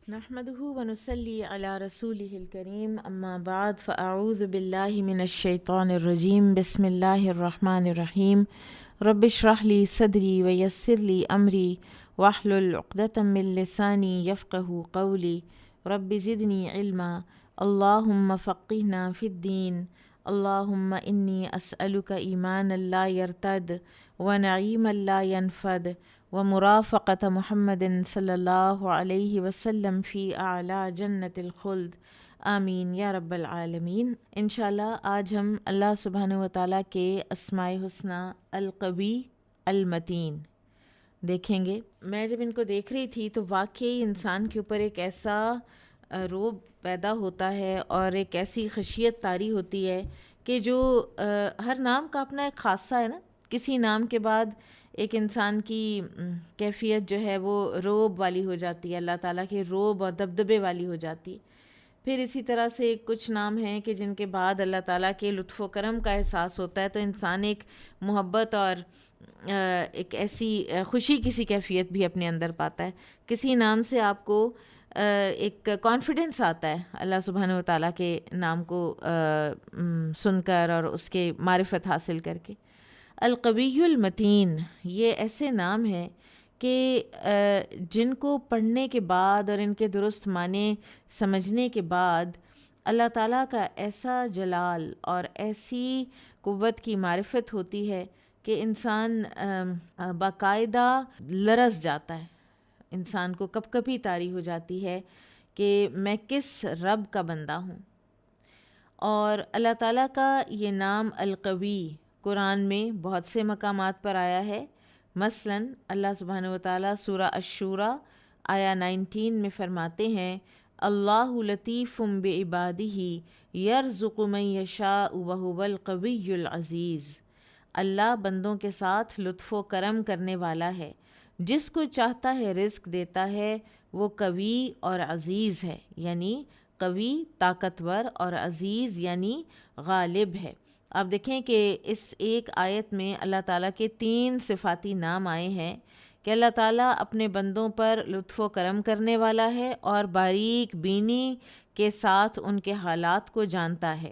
نحمده ونصلي على رسوله الكريم اما بعد فاعوذ بالله من الشيطان الرجيم بسم الله الرحمن الرحيم رب اشرح لي صدري ويسر لي امري واحلل عقدة من لساني يفقه قولي رب زدني علما اللهم فقهنا في الدين اللهم اني اسالك ايمانا لا يرتد ونعيما لا ينفد ومرافقة محمد صلی اللہ علیہ وسلم فی اعلیٰ جنت الخلد آمین یا رب العالمین۔ انشاءاللہ آج ہم اللہ سبحانہ و تعالیٰ کے اسماء حسنی القوی المتین دیکھیں گے۔ میں جب ان کو دیکھ رہی تھی تو واقعی انسان کے اوپر ایک ایسا رعب پیدا ہوتا ہے اور ایک ایسی خشیت طاری ہوتی ہے کہ جو ہر نام کا اپنا ایک خاصہ ہے نا، کسی نام کے بعد ایک انسان کی کیفیت جو ہے وہ رعب والی ہو جاتی ہے، اللہ تعالیٰ کے رعب اور دبدبے والی ہو جاتی ہے۔ پھر اسی طرح سے کچھ نام ہیں کہ جن کے بعد اللہ تعالیٰ کے لطف و کرم کا احساس ہوتا ہے، تو انسان ایک محبت اور ایک ایسی خوشی کسی کیفیت بھی اپنے اندر پاتا ہے۔ کسی نام سے آپ کو ایک کانفیڈنس آتا ہے اللہ سبحانہ و تعالیٰ کے نام کو سن کر اور اس کے معرفت حاصل کر کے۔ القوی المتین یہ ایسے نام ہیں کہ جن کو پڑھنے کے بعد اور ان کے درست معنی سمجھنے کے بعد اللہ تعالیٰ کا ایسا جلال اور ایسی قوت کی معرفت ہوتی ہے کہ انسان باقاعدہ لرز جاتا ہے، انسان کو کپ کپی طاری ہو جاتی ہے کہ میں کس رب کا بندہ ہوں۔ اور اللہ تعالیٰ کا یہ نام القوی قرآن میں بہت سے مقامات پر آیا ہے۔ مثلا اللہ سبحانہ و تعالیٰ سورہ الشورى آیا 19 میں فرماتے ہیں، اللہ لطیف بعبادہ یرزق من یشاء وہو القوی العزیز۔ اللہ بندوں کے ساتھ لطف و کرم کرنے والا ہے، جس کو چاہتا ہے رزق دیتا ہے، وہ قوی اور عزیز ہے، یعنی قوی طاقتور اور عزیز یعنی غالب ہے۔ آپ دیکھیں کہ اس ایک آیت میں اللہ تعالیٰ کے 3 صفاتی نام آئے ہیں کہ اللہ تعالیٰ اپنے بندوں پر لطف و کرم کرنے والا ہے اور باریک بینی کے ساتھ ان کے حالات کو جانتا ہے،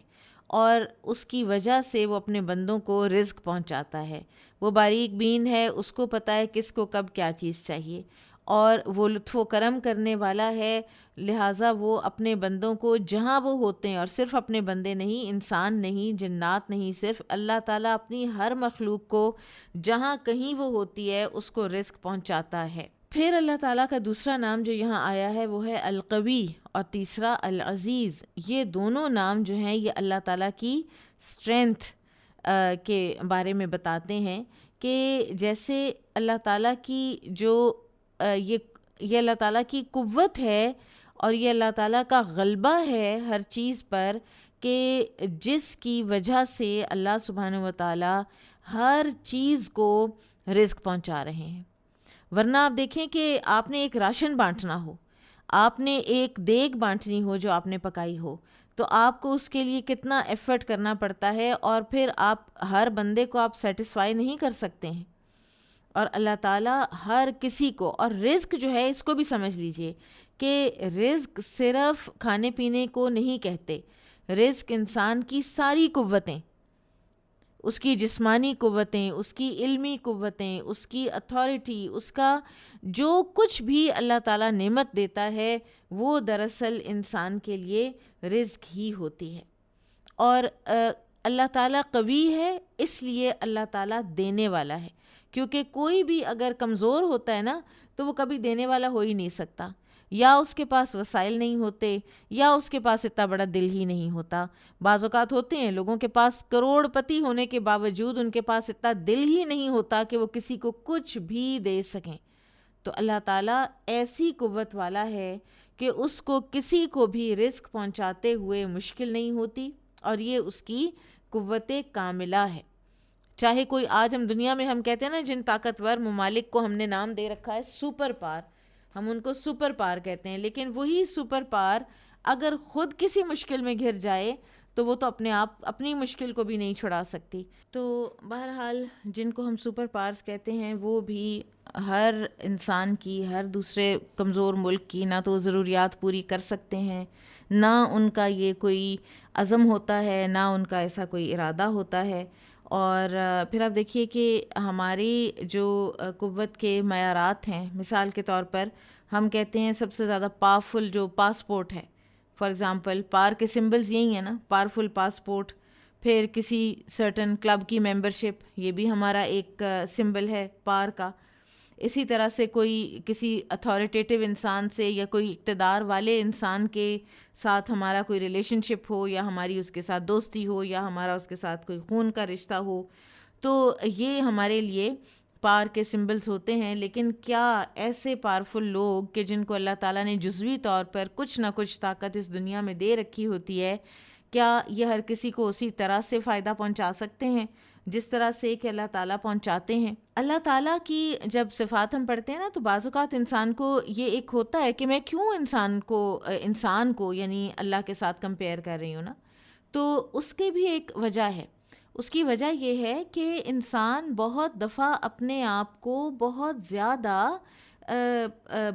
اور اس کی وجہ سے وہ اپنے بندوں کو رزق پہنچاتا ہے۔ وہ باریک بین ہے، اس کو پتہ ہے کس کو کب کیا چیز چاہیے، اور وہ لطف و کرم کرنے والا ہے، لہٰذا وہ اپنے بندوں کو جہاں وہ ہوتے ہیں، اور صرف اپنے بندے نہیں، انسان نہیں، جنات نہیں، صرف اللہ تعالیٰ اپنی ہر مخلوق کو جہاں کہیں وہ ہوتی ہے اس کو رزق پہنچاتا ہے۔ پھر اللہ تعالیٰ کا دوسرا نام جو یہاں آیا ہے وہ ہے القوی، اور تیسرا العزیز۔ یہ دونوں نام جو ہیں یہ اللہ تعالیٰ کی اسٹرینتھ کے بارے میں بتاتے ہیں کہ جیسے اللہ تعالیٰ کی جو یہ اللہ تعالیٰ کی قوت ہے اور یہ اللہ تعالیٰ کا غلبہ ہے ہر چیز پر، کہ جس کی وجہ سے اللہ سبحانہ و تعالیٰ ہر چیز کو رزق پہنچا رہے ہیں۔ ورنہ آپ دیکھیں کہ آپ نے ایک راشن بانٹنا ہو، آپ نے ایک دیگ بانٹنی ہو جو آپ نے پکائی ہو، تو آپ کو اس کے لیے کتنا ایفرٹ کرنا پڑتا ہے، اور پھر آپ ہر بندے کو آپ سیٹسفائی نہیں کر سکتے ہیں۔ اور اللہ تعالیٰ ہر کسی کو، اور رزق جو ہے اس کو بھی سمجھ لیجئے کہ رزق صرف کھانے پینے کو نہیں کہتے، رزق انسان کی ساری قوتیں، اس کی جسمانی قوتیں، اس کی علمی قوتیں، اس کی اتھارٹی، اس کا جو کچھ بھی اللہ تعالیٰ نعمت دیتا ہے وہ دراصل انسان کے لیے رزق ہی ہوتی ہے۔ اور اللہ تعالیٰ قوی ہے، اس لیے اللہ تعالیٰ دینے والا ہے، کیونکہ کوئی بھی اگر کمزور ہوتا ہے نا تو وہ کبھی دینے والا ہو ہی نہیں سکتا، یا اس کے پاس وسائل نہیں ہوتے، یا اس کے پاس اتنا بڑا دل ہی نہیں ہوتا۔ بعض اوقات ہوتے ہیں لوگوں کے پاس کروڑ پتی ہونے کے باوجود ان کے پاس اتنا دل ہی نہیں ہوتا کہ وہ کسی کو کچھ بھی دے سکیں۔ تو اللہ تعالیٰ ایسی قوت والا ہے کہ اس کو کسی کو بھی رزق پہنچاتے ہوئے مشکل نہیں ہوتی، اور یہ اس کی قوت کاملہ ہے۔ چاہے کوئی آج ہم دنیا میں ہم کہتے ہیں نا جن طاقتور ممالک کو ہم نے نام دے رکھا ہے سپر پاور، ہم ان کو سپر پاور کہتے ہیں، لیکن وہی سپر پاور اگر خود کسی مشکل میں گھر جائے تو وہ تو اپنے آپ اپنی مشکل کو بھی نہیں چھڑا سکتی. تو بہرحال جن کو ہم سپر پاورز کہتے ہیں وہ بھی ہر انسان کی، ہر دوسرے کمزور ملک کی نہ تو ضروریات پوری کر سکتے ہیں، نہ ان کا یہ کوئی عزم ہوتا ہے، نہ ان کا ایسا کوئی ارادہ ہوتا ہے. اور پھر آپ دیکھیے کہ ہماری جو قوت کے معیارات ہیں، مثال کے طور پر ہم کہتے ہیں سب سے زیادہ پاورفل جو پاسپورٹ ہے، فار ایگزامپل پار کے سمبلز یہی ہیں نا، پاورفل پاسپورٹ. پھر کسی سرٹن کلب کی ممبرشپ، یہ بھی ہمارا ایک سمبل ہے پار کا. اسی طرح سے کوئی کسی اتھارٹیٹیو انسان سے یا کوئی اقتدار والے انسان کے ساتھ ہمارا کوئی ریلیشن شپ ہو، یا ہماری اس کے ساتھ دوستی ہو، یا ہمارا اس کے ساتھ کوئی خون کا رشتہ ہو، تو یہ ہمارے لیے پار کے سمبلز ہوتے ہیں. لیکن کیا ایسے پاورفل لوگ کہ جن کو اللہ تعالیٰ نے جزوی طور پر کچھ نہ کچھ طاقت اس دنیا میں دے رکھی ہوتی ہے، کیا یہ ہر کسی کو اسی طرح سے فائدہ پہنچا سکتے ہیں جس طرح سے کہ اللہ تعالیٰ پہنچاتے ہیں؟ اللہ تعالیٰ کی جب صفات ہم پڑھتے ہیں نا، تو بعض اوقات انسان کو یہ ایک ہوتا ہے کہ میں کیوں انسان کو یعنی اللہ کے ساتھ کمپیئر کر رہی ہوں نا. تو اس کی بھی ایک وجہ ہے. اس کی وجہ یہ ہے کہ انسان بہت دفعہ اپنے آپ کو بہت زیادہ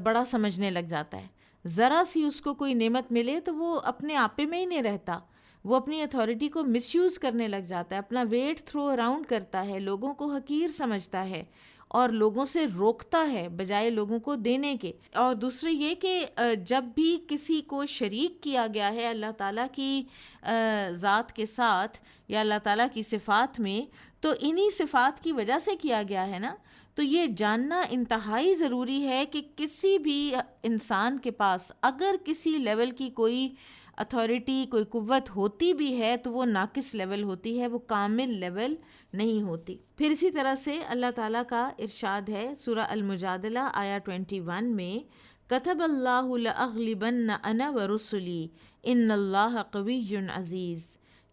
بڑا سمجھنے لگ جاتا ہے. ذرا سی اس کو کوئی نعمت ملے تو وہ اپنے آپے میں ہی نہیں رہتا، وہ اپنی اتھارٹی کو مس یوز کرنے لگ جاتا ہے، اپنا ویٹ تھرو اراؤنڈ کرتا ہے، لوگوں کو حقیر سمجھتا ہے اور لوگوں سے روکتا ہے بجائے لوگوں کو دینے کے. اور دوسرے یہ کہ جب بھی کسی کو شریک کیا گیا ہے اللہ تعالیٰ کی ذات کے ساتھ یا اللہ تعالیٰ کی صفات میں، تو انہی صفات کی وجہ سے کیا گیا ہے نا. تو یہ جاننا انتہائی ضروری ہے کہ کسی بھی انسان کے پاس اگر کسی لیول کی کوئی اتھارٹی، کوئی قوت ہوتی بھی ہے تو وہ ناقص لیول ہوتی ہے، وہ کامل لیول نہیں ہوتی. پھر اسی طرح سے اللہ تعالیٰ کا ارشاد ہے سورہ المجادلہ آیا 21 میں، کتب اللہ لأغلبن انا ورسلی ان اللہ قوی عزیز،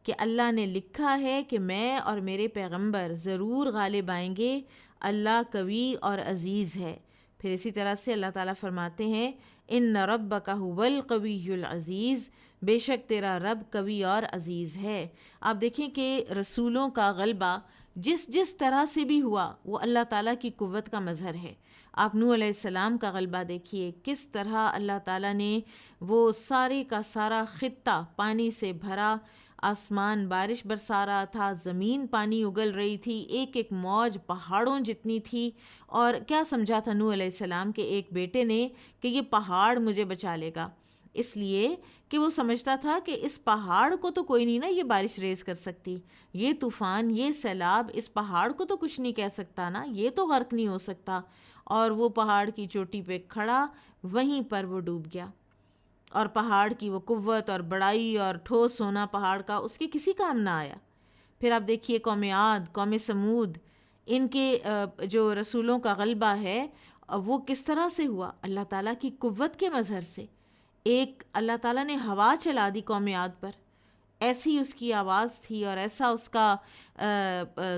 کہ اللہ نے لکھا ہے کہ میں اور میرے پیغمبر ضرور غالب آئیں گے، اللہ قوی اور عزیز ہے. پھر اسی طرح سے اللہ تعالیٰ فرماتے ہیں ان ربک هو القوی العزیز، بے شک تیرا رب قوی اور عزیز ہے. آپ دیکھیں کہ رسولوں کا غلبہ جس طرح سے بھی ہوا وہ اللہ تعالیٰ کی قوت کا مظہر ہے. آپ نوح علیہ السلام کا غلبہ دیکھیے، کس طرح اللہ تعالیٰ نے وہ سارے کا سارا خطہ پانی سے بھرا، آسمان بارش برسا رہا تھا، زمین پانی اگل رہی تھی، ایک ایک موج پہاڑوں جتنی تھی. اور کیا سمجھا تھا نوح علیہ السلام کے ایک بیٹے نے کہ یہ پہاڑ مجھے بچا لے گا؟ اس لیے کہ وہ سمجھتا تھا کہ اس پہاڑ کو تو کوئی نہیں نا یہ بارش ریز کر سکتی، یہ طوفان، یہ سیلاب اس پہاڑ کو تو کچھ نہیں کہہ سکتا نا، یہ تو غرق نہیں ہو سکتا. اور وہ پہاڑ کی چوٹی پہ کھڑا، وہیں پر وہ ڈوب گیا. اور پہاڑ کی وہ قوت اور بڑائی اور ٹھوس ہونا پہاڑ کا اس کے کسی کام نہ آیا. پھر آپ دیکھیے قوم عاد، قوم سمود، ان کے جو رسولوں کا غلبہ ہے وہ کس طرح سے ہوا؟ اللہ تعالیٰ کی قوت کے مظہر سے. ایک اللہ تعالیٰ نے ہوا چلا دی قوم عاد پر، ایسی اس کی آواز تھی اور ایسا اس کا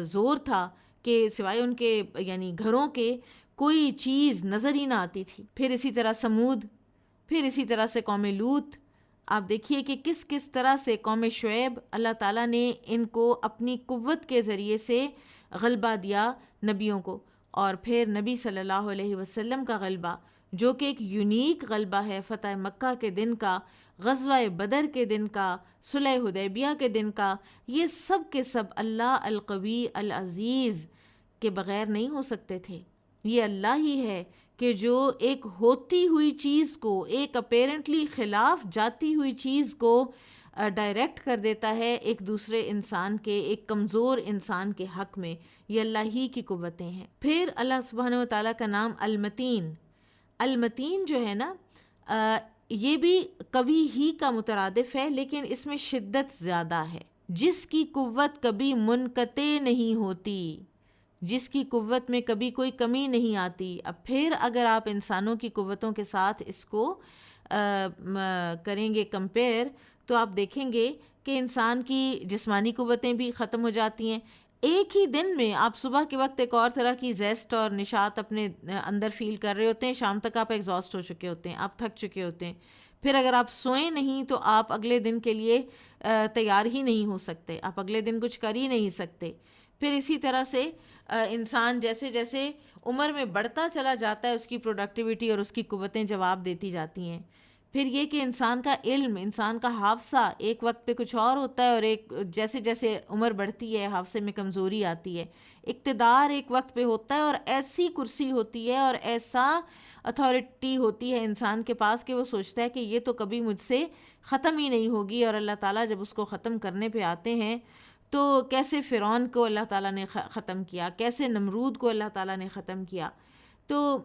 زور تھا کہ سوائے ان کے یعنی گھروں کے کوئی چیز نظر ہی نہ آتی تھی. پھر اسی طرح سمود، پھر اسی طرح سے قوم لوط. آپ دیکھیے کہ کس طرح سے قوم شعیب اللہ تعالیٰ نے ان کو اپنی قوت کے ذریعے سے غلبہ دیا نبیوں کو. اور پھر نبی صلی اللہ علیہ وسلم کا غلبہ جو کہ ایک یونیک غلبہ ہے، فتح مکہ کے دن کا، غزوہ بدر کے دن کا، صلح حدیبیہ کے دن کا، یہ سب کے سب اللہ القوی العزیز کے بغیر نہیں ہو سکتے تھے. یہ اللہ ہی ہے کہ جو ایک ہوتی ہوئی چیز کو، ایک اپیرنٹلی خلاف جاتی ہوئی چیز کو ڈائریکٹ کر دیتا ہے ایک دوسرے انسان کے، ایک کمزور انسان کے حق میں. یہ اللہ ہی کی قوتیں ہیں. پھر اللہ سبحانہ و تعالیٰ کا نام المتین. المتین جو ہے نا یہ بھی قوی ہی کا مترادف ہے، لیکن اس میں شدت زیادہ ہے. جس کی قوت کبھی منقطع نہیں ہوتی، جس کی قوت میں کبھی کوئی کمی نہیں آتی. اب پھر اگر آپ انسانوں کی قوتوں کے ساتھ اس کو کریں گے کمپیئر، تو آپ دیکھیں گے کہ انسان کی جسمانی قوتیں بھی ختم ہو جاتی ہیں. ایک ہی دن میں آپ صبح کے وقت ایک اور طرح کی زیسٹ اور نشاط اپنے اندر فیل کر رہے ہوتے ہیں، شام تک آپ ایگزاسٹ ہو چکے ہوتے ہیں، آپ تھک چکے ہوتے ہیں. پھر اگر آپ سوئیں نہیں تو آپ اگلے دن کے لیے تیار ہی نہیں ہو سکتے، آپ اگلے دن کچھ کر ہی نہیں سکتے. پھر اسی طرح سے انسان جیسے جیسے عمر میں بڑھتا چلا جاتا ہے، اس کی پروڈکٹیوٹی اور اس کی قوتیں جواب دیتی جاتی ہیں. پھر یہ کہ انسان کا علم، انسان کا حافظہ ایک وقت پہ کچھ اور ہوتا ہے، اور ایک جیسے جیسے عمر بڑھتی ہے حافظے میں کمزوری آتی ہے. اقتدار ایک وقت پہ ہوتا ہے، اور ایسی کرسی ہوتی ہے اور ایسا اتھارٹی ہوتی ہے انسان کے پاس کہ وہ سوچتا ہے کہ یہ تو کبھی مجھ سے ختم ہی نہیں ہوگی. اور اللہ تعالیٰ جب اس کو ختم کرنے پہ آتے ہیں تو کیسے فرعون کو اللہ تعالیٰ نے ختم کیا، کیسے نمرود کو اللہ تعالیٰ نے ختم کیا. تو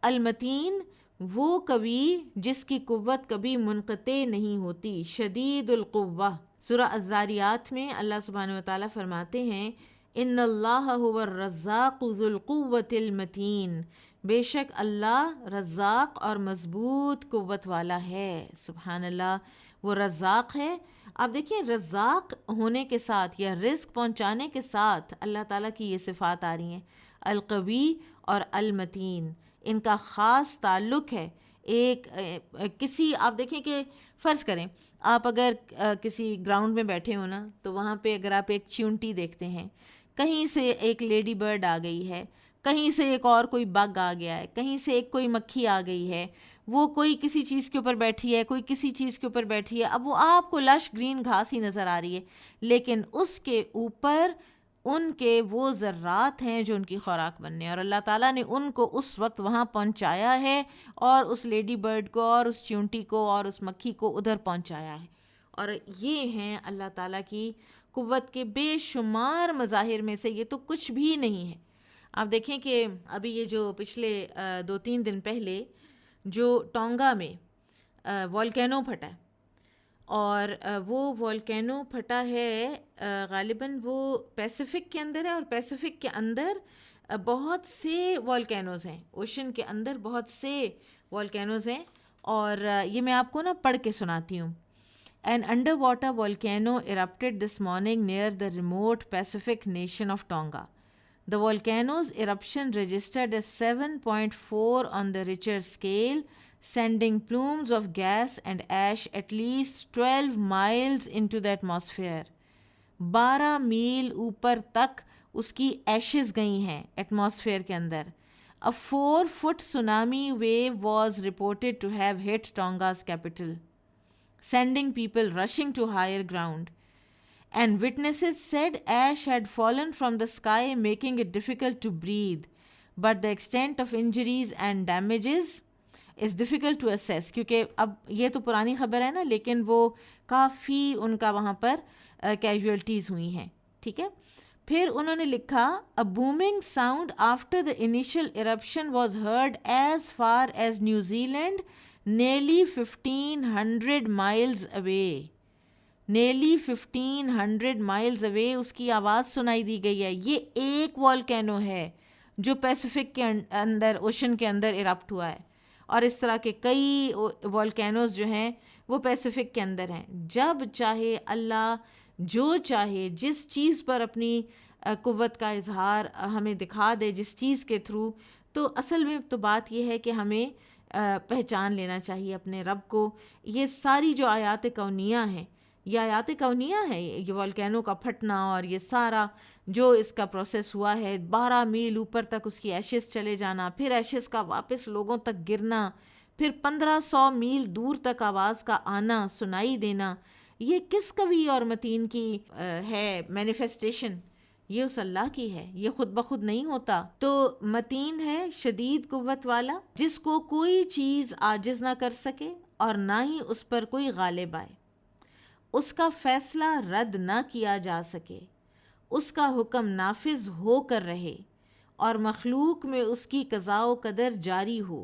المتین وہ کبھی جس کی قوت کبھی منقطع نہیں ہوتی، شدید القوہ. سورہ الذاریات میں اللہ سبحانہ وتعالیٰ فرماتے ہیں ان اللہ هو الرزاق ذو القوۃ المتین، بے شک اللہ رزاق اور مضبوط قوت والا ہے. سبحان اللہ، وہ رزاق ہے. آپ دیکھیں رزاق ہونے کے ساتھ یا رزق پہنچانے کے ساتھ اللہ تعالیٰ کی یہ صفات آ رہی ہیں، القوی اور المتین. ان کا خاص تعلق ہے. ایک کسی آپ دیکھیں کہ فرض کریں آپ اگر کسی گراؤنڈ میں بیٹھے ہو نا، تو وہاں پہ اگر آپ ایک چیونٹی دیکھتے ہیں، کہیں سے ایک لیڈی برڈ آ گئی ہے، کہیں سے ایک اور کوئی بگ آ گیا ہے، کہیں سے ایک کوئی مکھی آ گئی ہے، وہ کوئی کسی چیز کے اوپر بیٹھی ہے، کوئی کسی چیز کے اوپر بیٹھی ہے. اب وہ آپ کو لش گرین گھاس ہی نظر آ رہی ہے، لیکن اس کے اوپر ان کے وہ ذرات ہیں جو ان کی خوراک بننے، اور اللہ تعالیٰ نے ان کو اس وقت وہاں پہنچایا ہے، اور اس لیڈی برڈ کو اور اس چیونٹی کو اور اس مکھی کو ادھر پہنچایا ہے. اور یہ ہیں اللہ تعالیٰ کی قوت کے بے شمار مظاہر میں سے، یہ تو کچھ بھی نہیں ہے. آپ دیکھیں کہ ابھی یہ جو پچھلے 2-3 دن پہلے جو ٹونگا میں والکینو پھٹا ہے، اور وہ والکینو پھٹا ہے غالباً وہ پیسیفک کے اندر ہے، اور پیسیفک کے اندر بہت سے والکینوز ہیں، اوشن کے اندر بہت سے والکینوز ہیں. اور یہ میں آپ کو نا پڑھ کے سناتی ہوں. An underwater volcano erupted this morning near the remote Pacific nation of Tonga. The volcano's eruption registered as 7.4 on the Richter scale, sending plumes of gas and ash at least 12 miles into the atmosphere. 12 میل اوپر تک اس کی Ashes گئی ہیں atmosphere کے اندر. A 4-foot tsunami wave was reported to have hit Tonga's capital, sending people rushing to higher ground. And witnesses said ash had fallen from the sky, making it difficult to breathe. But the extent of injuries and damages is difficult to assess. کیونکہ اب یہ تو پرانی خبر ہے نا، لیکن وہ کافی ان کا وہاں پر کیجویلٹیز ہوئی ہیں. ٹھیک ہے. پھر انہوں نے لکھا a booming sound after the initial eruption was heard as far as New Zealand, nearly 1500 miles away. nearly 1500 miles away اس کی آواز سنائی دی گئی ہے. یہ ایک والکینو ہے جو پیسیفک کے اندر اوشن کے اندر ایرپٹ ہوا ہے، اور اس طرح کے کئی والکینوز جو ہیں وہ پیسیفک کے اندر ہیں. جب چاہے اللہ جو چاہے جس چیز پر اپنی قوت کا اظہار ہمیں دکھا دے، جس چیز کے تھرو. تو اصل میں تو بات یہ ہے کہ ہمیں پہچان لینا چاہیے اپنے رب کو. یہ ساری جو آیات کونیہ ہیں، یہ آیات کونیہ ہے، یہ والکینو کا پھٹنا اور یہ سارا جو اس کا پروسیس ہوا ہے، 12 میل اوپر تک اس کی ایشز چلے جانا، پھر ایشز کا واپس لوگوں تک گرنا، پھر 1500 میل دور تک آواز کا آنا، سنائی دینا. یہ کس قوی اور متین کی ہے مینیفیسٹیشن؟ یہ اس اللہ کی ہے، یہ خود بخود نہیں ہوتا. تو متین ہے، شدید قوت والا، جس کو کوئی چیز عاجز نہ کر سکے اور نہ ہی اس پر کوئی غالب آئے، اس کا فیصلہ رد نہ کیا جا سکے، اس کا حکم نافذ ہو کر رہے، اور مخلوق میں اس کی قضاء و قدر جاری ہو.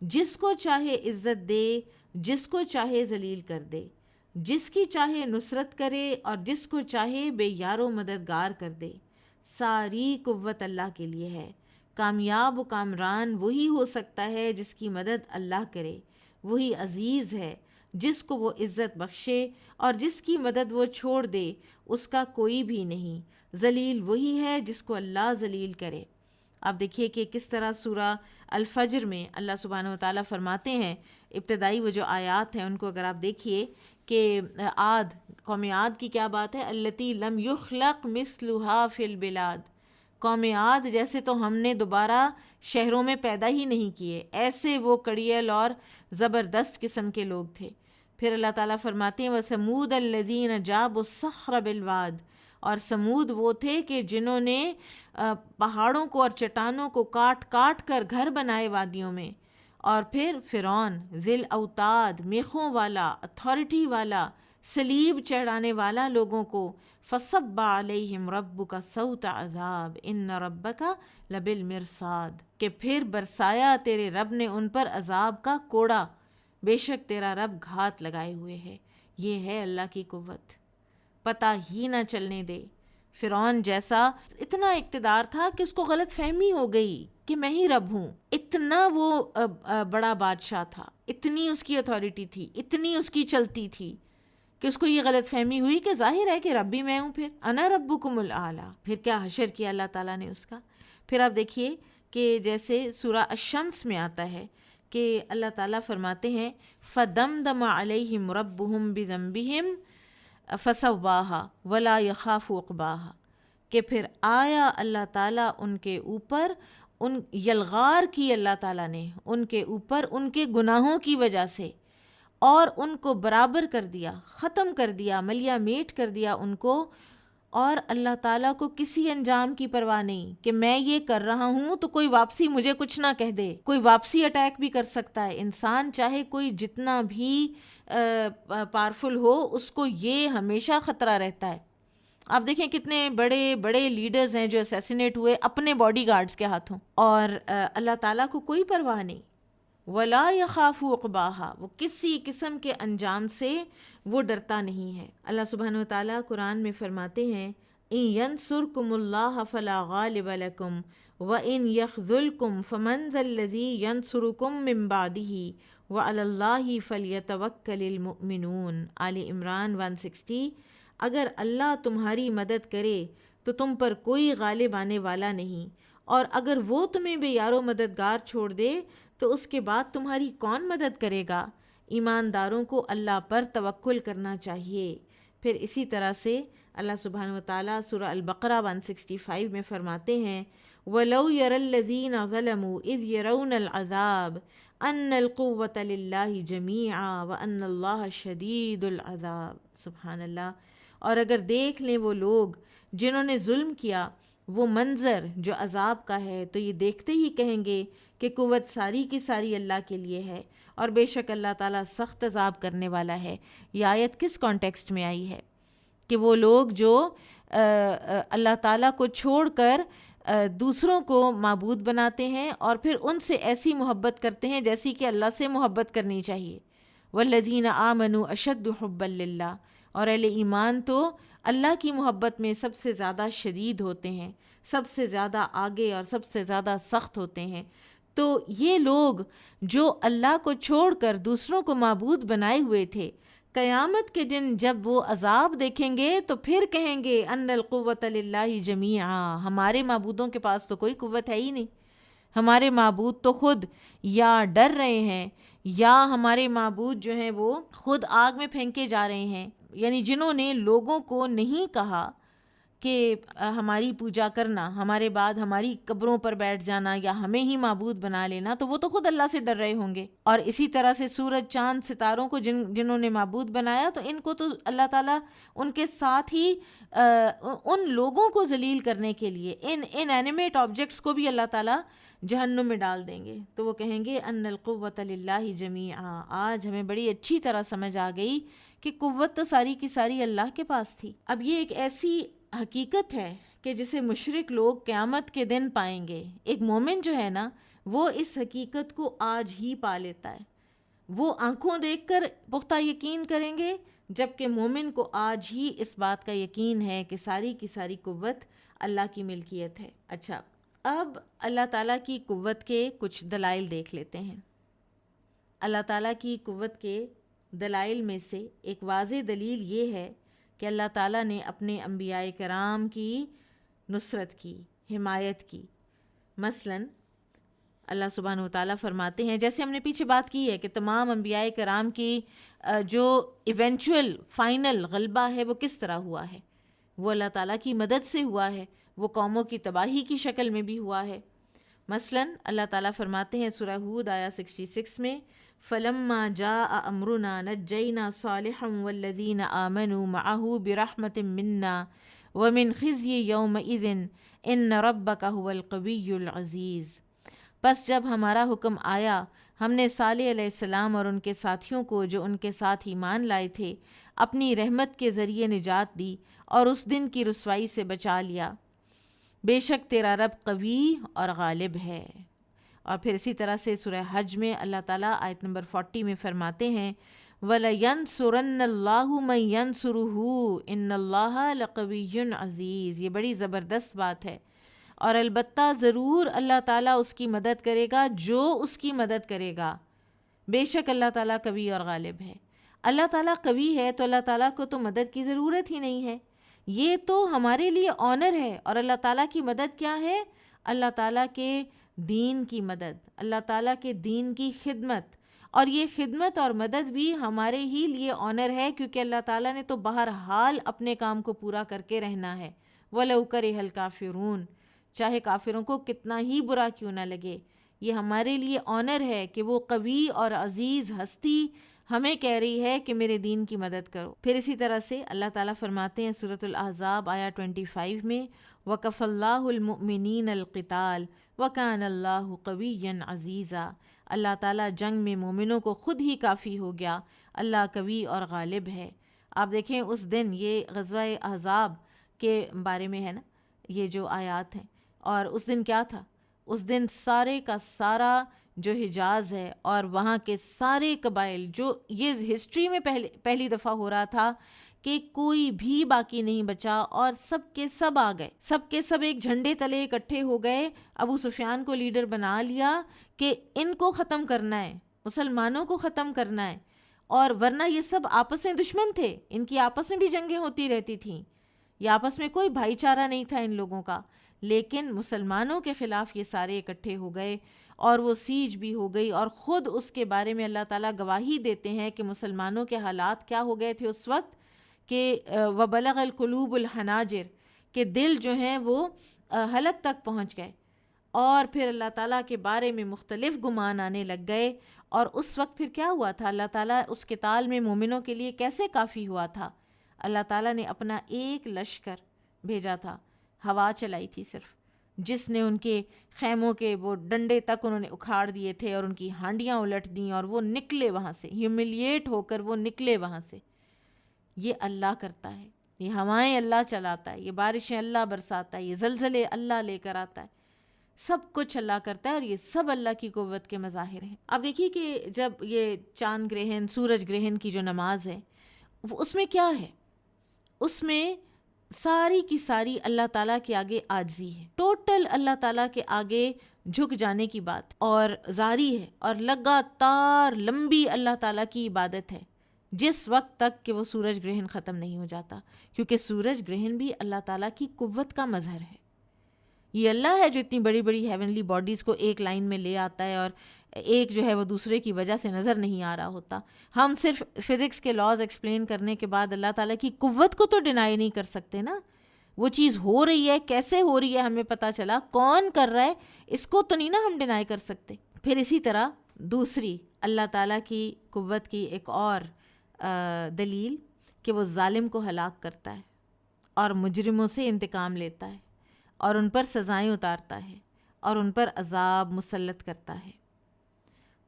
جس کو چاہے عزت دے، جس کو چاہے ذلیل کر دے، جس کی چاہے نصرت کرے اور جس کو چاہے بے یار و مددگار کر دے. ساری قوت اللہ کے لیے ہے. کامیاب و کامران وہی ہو سکتا ہے جس کی مدد اللہ کرے. وہی عزیز ہے جس کو وہ عزت بخشے اور جس کی مدد وہ چھوڑ دے اس کا کوئی بھی نہیں، ذلیل وہی ہے جس کو اللہ ذلیل کرے۔ آپ دیکھیے کہ کس طرح سورہ الفجر میں اللہ سبحانہ و تعالیٰ فرماتے ہیں، ابتدائی وہ جو آیات ہیں ان کو اگر آپ دیکھیے کہ قوم عاد کی کیا بات ہے، التی لم یخلق مثلها فی البلاد، قوم عاد جیسے تو ہم نے دوبارہ شہروں میں پیدا ہی نہیں کیے، ایسے وہ کڑیل اور زبردست قسم کے لوگ تھے۔ پھر اللہ تعالیٰ فرماتے ہیں وَثَمُودَ الَّذِينَ جَابُوا الصَّخْرَ بِالْوَادِ، اور سمود وہ تھے کہ جنہوں نے پہاڑوں کو اور چٹانوں کو کاٹ کاٹ کر گھر بنائے وادیوں میں۔ اور پھر فرعون ذی الاوتاد، میخوں والا، اتھارٹی والا، صلیب چڑھانے والا لوگوں کو، فصب علیہم ربک صوت عذاب ان ربک لبالمرصاد، کہ پھر برسایا تیرے رب نے ان پر عذاب کا کوڑا، بے شک تیرا رب گھات لگائے ہوئے ہے۔ یہ ہے اللہ کی قوت، پتہ ہی نہ چلنے دے۔ فرعون جیسا اتنا اقتدار تھا کہ اس کو غلط فہمی ہو گئی کہ میں ہی رب ہوں، اتنا وہ بڑا بادشاہ تھا، اتنی اس کی اتھارٹی تھی، اتنی اس کی چلتی تھی کہ اس کو یہ غلط فہمی ہوئی کہ ظاہر ہے کہ رب بھی میں ہوں، پھر انا ربکم الاعلیٰ، پھر کیا حشر کیا اللہ تعالیٰ نے اس کا۔ پھر آپ دیکھیے کہ جیسے سورہ الشمس میں آتا ہے کہ اللہ تعالیٰ فرماتے ہیں فَدَمْدَمَ عَلَيْهِمْ رَبُّهُمْ بِذَنبِهِمْ فَسَوَّاهَا وَلَا يَخَافُ عُقْبَاهَا، کہ پھر آیا اللہ تعالیٰ ان کے اوپر، ان یلغار کی اللہ تعالیٰ نے ان کے اوپر ان کے گناہوں کی وجہ سے، اور ان کو برابر کر دیا، ختم کر دیا، ملیا میٹ کر دیا ان کو، اور اللہ تعالیٰ کو کسی انجام کی پرواہ نہیں کہ میں یہ کر رہا ہوں تو کوئی واپسی مجھے کچھ نہ کہہ دے، کوئی واپسی اٹیک بھی کر سکتا ہے انسان، چاہے کوئی جتنا بھی پاورفل ہو، اس کو یہ ہمیشہ خطرہ رہتا ہے۔ آپ دیکھیں کتنے بڑے بڑے لیڈرز ہیں جو اسیسینیٹ ہوئے اپنے باڈی گارڈز کے ہاتھوں، اور اللہ تعالیٰ کو کوئی پرواہ نہیں، ولا یخاف عقباها، وہ کسی قسم کے انجام سے وہ ڈرتا نہیں ہے۔ اللہ سبحانہ وتعالیٰ قرآن میں فرماتے ہیں ان ینصرکم اللہ فلا غالب لکم وان یخذلکم فمن ذا الذی ینصرکم من بعدہ وعلی اللہ فلیتوکل المؤمنون، آل عمران 160۔ اگر اللہ تمہاری مدد کرے تو تم پر کوئی غالب آنے والا نہیں، اور اگر وہ تمہیں بے یار و مددگار چھوڑ دے تو اس کے بعد تمہاری کون مدد کرے گا؟ ایمانداروں کو اللہ پر توکل کرنا چاہیے۔ پھر اسی طرح سے اللہ سبحانہ وتعالیٰ سورہ البقرہ 165 میں فرماتے ہیں وَلَوْ يَرَى الَّذِينَ ظَلَمُوا إِذْ يَرَوْنَ الْعَذَابَ أَنَّ الْقُوَّةَ لِلَّهِ جَمِيعًا وَأَنَّ اللَّهَ شَدِيدُ الْعَذَابِ، سبحان اللہ۔ اور اگر دیکھ لیں وہ لوگ جنہوں نے ظلم کیا وہ منظر جو عذاب کا ہے، تو یہ دیکھتے ہی کہیں گے کہ قوت ساری کی ساری اللہ کے لیے ہے، اور بے شک اللہ تعالیٰ سخت عذاب کرنے والا ہے۔ یہ آیت کس کانٹیکسٹ میں آئی ہے کہ وہ لوگ جو اللہ تعالیٰ کو چھوڑ کر دوسروں کو معبود بناتے ہیں اور پھر ان سے ایسی محبت کرتے ہیں جیسی کہ اللہ سے محبت کرنی چاہیے۔ والذین آمنوا اشد حبا للہ، اور اہل ایمان تو اللہ کی محبت میں سب سے زیادہ شدید ہوتے ہیں، سب سے زیادہ آگے اور سب سے زیادہ سخت ہوتے ہیں۔ تو یہ لوگ جو اللہ کو چھوڑ کر دوسروں کو معبود بنائے ہوئے تھے، قیامت کے دن جب وہ عذاب دیکھیں گے تو پھر کہیں گے ان القوۃ للہ جمیعا، ہمارے معبودوں کے پاس تو کوئی قوت ہے ہی نہیں، ہمارے معبود تو خود یا ڈر رہے ہیں یا ہمارے معبود جو ہیں وہ خود آگ میں پھینکے جا رہے ہیں۔ یعنی جنہوں نے لوگوں کو نہیں کہا کہ ہماری پوجا کرنا، ہمارے بعد ہماری قبروں پر بیٹھ جانا یا ہمیں ہی معبود بنا لینا، تو وہ تو خود اللہ سے ڈر رہے ہوں گے۔ اور اسی طرح سے سورج، چاند، ستاروں کو جنہوں نے معبود بنایا، تو ان کو تو اللہ تعالیٰ ان کے ساتھ ہی ان لوگوں کو ذلیل کرنے کے لیے ان انینیمیٹ آبجیکٹس کو بھی اللہ تعالیٰ جہنم میں ڈال دیں گے۔ تو وہ کہیں گے ان القوۃ للہ جمیعا۔ آج ہمیں بڑی اچھی طرح سمجھ آ گئی کہ قوت تو ساری کی ساری اللہ کے پاس تھی۔ اب یہ ایک ایسی حقیقت ہے کہ جسے مشرک لوگ قیامت کے دن پائیں گے۔ ایک مومن جو ہے نا، وہ اس حقیقت کو آج ہی پا لیتا ہے، وہ آنکھوں دیکھ کر پختہ یقین کریں گے، جبکہ مومن کو آج ہی اس بات کا یقین ہے کہ ساری کی ساری قوت اللہ کی ملکیت ہے۔ اچھا، اب اللہ تعالیٰ کی قوت کے کچھ دلائل دیکھ لیتے ہیں۔ اللہ تعالیٰ کی قوت کے دلائل میں سے ایک واضح دلیل یہ ہے کہ اللہ تعالیٰ نے اپنے انبیاء کرام کی نصرت کی، حمایت کی۔ مثلاً اللہ سبحانہ و تعالیٰ فرماتے ہیں، جیسے ہم نے پیچھے بات کی ہے کہ تمام انبیاء کرام کی جو ایونچوئل فائنل غلبہ ہے وہ کس طرح ہوا ہے، وہ اللہ تعالیٰ کی مدد سے ہوا ہے، وہ قوموں کی تباہی کی شکل میں بھی ہوا ہے۔ مثلاً اللہ تعالیٰ فرماتے ہیں سورہ ہود آیا 66 میں، فَلَمَّا جَاءَ أَمْرُنَا نَجَّيْنَا صَالِحًا وَالَّذِينَ آمَنُوا مَعَهُ بِرَحْمَةٍ مِنَّا وَمِنْ خِزْيِ يَوْمَئِذٍ إِنَّ رَبَّكَ هُوَ الْقَوِيُّ الْعَزِيزُ۔ بس جب ہمارا حکم آیا، ہم نے صالح علیہ السلام اور ان کے ساتھیوں کو جو ان کے ساتھ ایمان لائے تھے اپنی رحمت کے ذریعے نجات دی اور اس دن کی رسوائی سے بچا لیا۔ بے شک تیرا رب قوی اور غالب ہے۔ اور پھر اسی طرح سے سورہ حج میں اللہ تعالیٰ آیت نمبر 40 میں فرماتے ہیں، وَلَيَنْصُرَنَّ اللَّهُ مَن يَنْصُرُهُ إِنَّ اللَّهَ لَقَوِيٌّ عَزِيزٌ۔ یہ بڑی زبردست بات ہے، اور البتہ ضرور اللہ تعالیٰ اس کی مدد کرے گا جو اس کی مدد کرے گا۔ بے شک اللہ تعالیٰ قوی اور غالب ہے۔ اللہ تعالیٰ قوی ہے تو اللہ تعالیٰ کو تو مدد کی ضرورت ہی نہیں ہے، یہ تو ہمارے لیے آنر ہے۔ اور اللہ تعالیٰ کی مدد کیا ہے؟ اللہ تعالیٰ کے دین کی مدد، اللہ تعالیٰ کے دین کی خدمت، اور یہ خدمت اور مدد بھی ہمارے ہی لیے آنر ہے، کیونکہ اللہ تعالیٰ نے تو بہرحال اپنے کام کو پورا کر کے رہنا ہے۔ وَلَوْ كَرِهَ الْكَافِرُونَ، چاہے کافروں کو کتنا ہی برا کیوں نہ لگے، یہ ہمارے لیے آنر ہے کہ وہ قوی اور عزیز ہستی ہمیں کہہ رہی ہے کہ میرے دین کی مدد کرو۔ پھر اسی طرح سے اللہ تعالیٰ فرماتے ہیں سورۃ الاحزاب آیا 25 میں، وَكَفَى اللَّهُ الْمُؤْمِنِينَ الْقِتَالَ وَكَانَ اللَّهُ قَوِيًّا عَزِيزًا۔ اللہ تعالیٰ جنگ میں مومنوں کو خود ہی کافی ہو گیا، اللہ قوی اور غالب ہے۔ آپ دیکھیں اس دن، یہ غزوہ احزاب کے بارے میں ہے نا یہ جو آیات ہیں، اور اس دن کیا تھا؟ اس دن سارے کا سارا جو حجاز ہے اور وہاں کے سارے قبائل، جو یہ ہسٹری میں پہلی دفعہ ہو رہا تھا کہ کوئی بھی باقی نہیں بچا اور سب کے سب آ گئے، سب کے سب ایک جھنڈے تلے اکٹھے ہو گئے، ابو سفیان کو لیڈر بنا لیا کہ ان کو ختم کرنا ہے، مسلمانوں کو ختم کرنا ہے۔ اور ورنہ یہ سب آپس میں دشمن تھے، ان کی آپس میں بھی جنگیں ہوتی رہتی تھیں، یہ آپس میں کوئی بھائی چارہ نہیں تھا ان لوگوں کا، لیکن مسلمانوں کے خلاف یہ سارے اکٹھے ہو گئے اور وہ سیج بھی ہو گئی۔ اور خود اس کے بارے میں اللہ تعالیٰ گواہی دیتے ہیں کہ مسلمانوں کے حالات کیا ہو گئے تھے اس وقت، کہ وَبَلَغَ الْقُلُوبُ الْحَنَاجِرَ، کہ دل جو ہیں وہ حلق تک پہنچ گئے، اور پھر اللہ تعالیٰ کے بارے میں مختلف گمان آنے لگ گئے۔ اور اس وقت پھر کیا ہوا تھا؟ اللہ تعالیٰ اس قتال میں مومنوں کے لیے کیسے کافی ہوا تھا؟ اللہ تعالیٰ نے اپنا ایک لشکر بھیجا تھا، ہوا چلائی تھی صرف، جس نے ان کے خیموں کے وہ ڈنڈے تک انہوں نے اکھاڑ دیے تھے اور ان کی ہانڈیاں الٹ دیں، اور وہ نکلے وہاں سے، ہیوملیٹ ہو کر وہ نکلے وہاں سے۔ یہ اللہ کرتا ہے، یہ ہوائیں اللہ چلاتا ہے، یہ بارشیں اللہ برساتا ہے، یہ زلزلے اللہ لے کر آتا ہے، سب کچھ اللہ کرتا ہے، اور یہ سب اللہ کی قوت کے مظاہر ہیں۔ اب دیکھیے کہ جب یہ چاند گرہن، سورج گرہن کی جو نماز ہے، اس میں کیا ہے؟ اس میں ساری کی ساری اللہ تعالیٰ کے آگے عاجزی ہے، ٹوٹل اللہ تعالیٰ کے آگے جھک جانے کی بات اور زاری ہے، اور لگاتار لمبی اللہ تعالیٰ کی عبادت ہے جس وقت تک کہ وہ سورج گرہن ختم نہیں ہو جاتا، کیونکہ سورج گرہن بھی اللہ تعالیٰ کی قوت کا مظہر ہے۔ یہ اللہ ہے جو اتنی بڑی بڑی ہیونلی باڈیز کو ایک لائن میں لے آتا ہے، اور ایک جو ہے وہ دوسرے کی وجہ سے نظر نہیں آ رہا ہوتا۔ ہم صرف فزکس کے لاز ایکسپلین کرنے کے بعد اللہ تعالیٰ کی قوت کو تو ڈینائی نہیں کر سکتے نا۔ وہ چیز ہو رہی ہے، کیسے ہو رہی ہے ہمیں پتہ چلا، کون کر رہا ہے، اس کو تو نہیں نا ہم ڈینائی کر سکتے۔ پھر اسی طرح دوسری اللہ تعالیٰ کی قوت کی ایک اور دلیل کہ وہ ظالم کو ہلاک کرتا ہے اور مجرموں سے انتقام لیتا ہے اور ان پر سزائیں اتارتا ہے اور ان پر عذاب مسلط کرتا ہے۔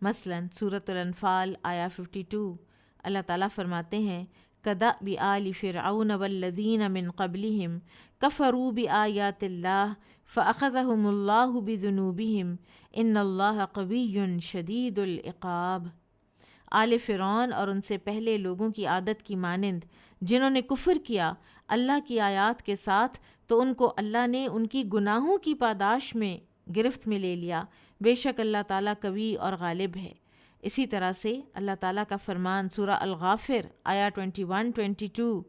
مثلاً سورۃ الانفال آیا 52 اللہ تعالیٰ فرماتے ہیں، كَدَأْبِ آلِ فِرْعَوْنَ وَالَّذِينَ مِن قَبْلِهِمْ كَفَرُوا بِآيَاتِ اللَّهِ فَأَخَذَهُمُ اللَّهُ بِذُنُوبِهِمْ إِنَّ اللَّهَ قَوِيٌّ شَدِيدُ الْعِقَابِ۔ آل فرعون اور ان سے پہلے لوگوں کی عادت کی مانند جنہوں نے کفر کیا اللہ کی آیات کے ساتھ، تو ان کو اللہ نے ان کی گناہوں کی پاداش میں گرفت میں لے لیا۔ بے شک اللہ تعالیٰ قوی اور غالب ہے۔ اسی طرح سے اللہ تعالیٰ کا فرمان سورہ الغافر آیا 21-22،